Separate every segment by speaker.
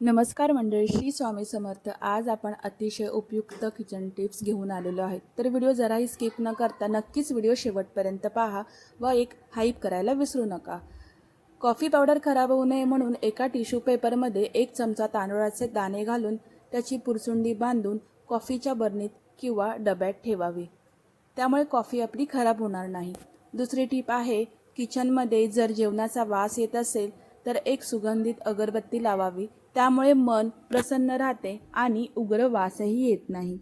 Speaker 1: नमस्कार मंडळी, श्री स्वामी समर्थ। आज आपण अतिशय उपयुक्त किचन टिप्स घेऊन आलेलो आहेत। तर व्हिडिओ जराही स्किप न करता नक्कीच व्हिडिओ शेवटपर्यंत पहा व एक हाईप करायला विसरू नका। कॉफी पावडर खराब होऊ नये म्हणून एका टिश्यू पेपरमध्ये 1 चमचा तांदळाचे दाणे घालून त्याची पुरचुंडी बांधून कॉफीच्या बरणीत किंवा डब्यात ठेवावी। त्यामुळे कॉफी आपली खराब होणार नाही। दुसरी टिप आहे, किचनमध्ये जर जेवणाचा वास येत असेल तर एक सुगंधित अगरबत्ती लावावी। त्यामुळे मन प्रसन्न राहते आणि उग्र वासही येत नाही।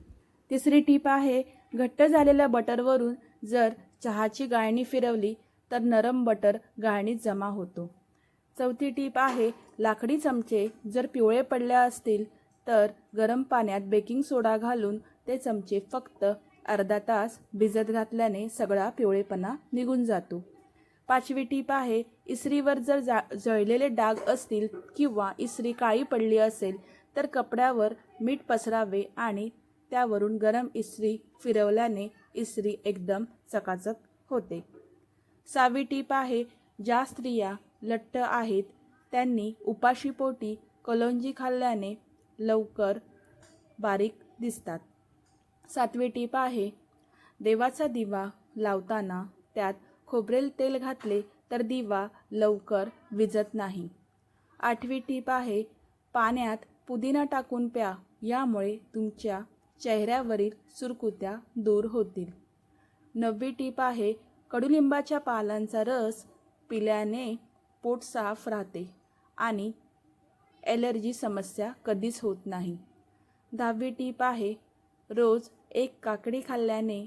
Speaker 1: तिसरी टीप आहे, घट्ट झालेल्या बटरवरून जर चहाची गाळणी फिरवली तर नरम बटर गाळणीत जमा होतो। चौथी टीप आहे, लाकडी चमचे जर पिवळे पडले असतील तर गरम पाण्यात बेकिंग सोडा घालून ते चमचे फक्त अर्धा तास भिजत घातल्याने सगळा पिवळेपणा निघून जातो। पाचवी टीप आहे, इस्त्रीवर जर जळलेले डाग असतील किंवा इस्त्री काळी पडली असेल तर कपड्यावर मीठ पसरावे आणि त्यावरून गरम इस्त्री फिरवल्याने इस्त्री एकदम चकाचक होते। सहावी टीप आहे, ज्या स्त्रिया लठ्ठ आहेत त्यांनी उपाशीपोटी कलोंजी खाल्ल्याने लवकर बारीक दिसतात। सातवी टीप आहे, देवाचा दिवा लावताना त्यात खोबरेल तेल घातले तर दिवा लवकर विझत नाही। आठवी टीप आहे, पाण्यात पुदिना टाकून प्या, यामुळे तुमच्या चेहऱ्यावरील सुरकुत्या दूर होतील। नववी टीप आहे, कडुलिंबाच्या पालांचा रस पिल्याने पोट साफ राहते आणि ॲलर्जी समस्या कधीच होत नाही। 10वी टीप आहे, रोज 1 काकडी खाल्ल्याने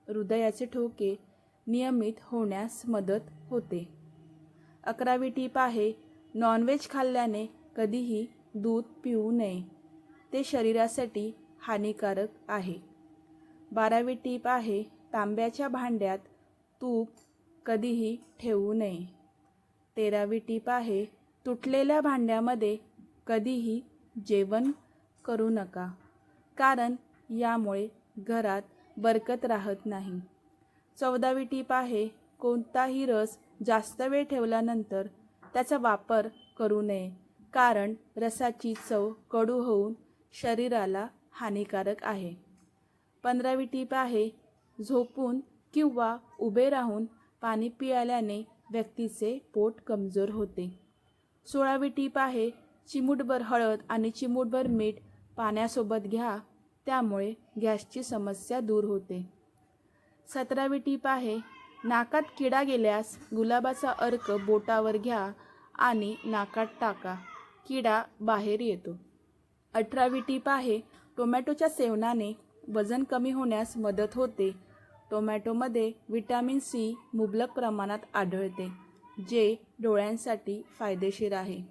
Speaker 1: हृदयाचे ठोके नियमित होण्यास मदत होते। 11वी टीप आहे, नॉनव्हेज खाल्ल्याने कधीही दूध पिऊ नये, ते शरीरासाठी हानिकारक आहे। 12वी टीप आहे, तांब्याच्या भांड्यात तूप कधीही ठेवू नये। 13वी टीप आहे, तुटलेल्या भांड्यामध्ये कधीही जेवण करू नका, कारण यामुळे घरात बरकत राहत नाही। 14वी टीप आहे, कोणताही रस जास्त वेळ ठेवल्यानंतर त्याचा वापर करू नये, कारण रसाची चव कडू होऊन शरीराला हानिकारक आहे। 15वी टीप आहे, झोपून किंवा उभे राहून पाणी पिल्याने व्यक्तीचे पोट कमजोर होते। 16वी टीप आहे, चिमूटभर हळद आणि चिमूटभर मीठ पाण्यासोबत घ्या, त्यामुळे गॅसची समस्या दूर होते। 17वी टीप आहे, नाकात किडा गेल्यास गुलाबाचा अर्क बोटावर घ्या आणि नाकात टाका, किडा बाहेर येतो। 18वी टीप आहे, टोमॅटोच्या सेवनाने वजन कमी होण्यास मदत होते। टोमॅटोमध्ये व्हिटॅमिन सी मुबलक प्रमाणात आढळते, जे डोळ्यांसाठी फायदेशीर आहे।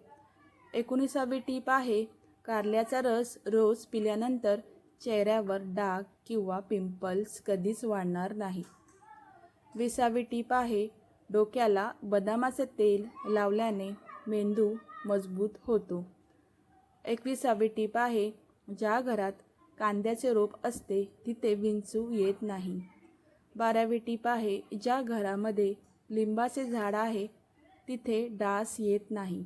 Speaker 1: 19वी टीप आहे, कारल्याचा रस रोज पिल्यानंतर चेहऱ्यावर डाग किंवा पिंपल्स कधीच वाढणार नाही। 20वी टीप आहे, डोक्याला बदामाचे तेल लावल्याने मेंदू मजबूत होतो। 21वी टीप आहे, ज्या घरात कांद्याचे रोप असते तिथे विंचू येत नाही। 12वी टीप आहे, ज्या घरामध्ये लिंबाचे झाड आहे तिथे डास येत नाही।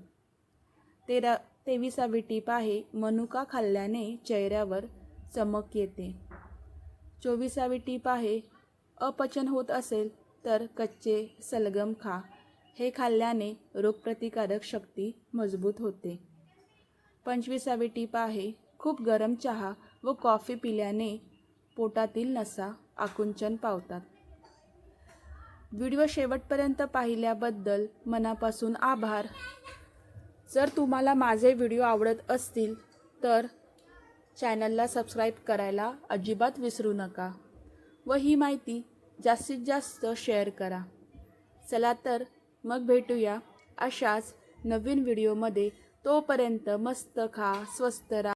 Speaker 1: 23वी टीप आहे, मनुका खाल्ल्याने चेहऱ्यावर चमक येते। 24वी टीप आहे, अपचन होत असेल तर कच्चे सलगम खा, हे खाल्ल्याने रोगप्रतिकारक शक्ती मजबूत होते। 25वी टीप आहे, खूप गरम चहा व कॉफी पिल्याने पोटातील नसा आकुंचन पावतात। व्हिडिओ शेवटपर्यंत पाहिल्याबद्दल मनापासून आभार। जर तुम्हाला माझे व्हिडिओ आवडत असतील तर चॅनलला सबस्क्राईब करायला अजिबात विसरू नका व ही माहिती जास्तीत जास्त शेअर करा। चला तर मग भेटूया अशाच नवीन व्हिडिओमध्ये। तोपर्यंत मस्त खा, स्वस्त राहा।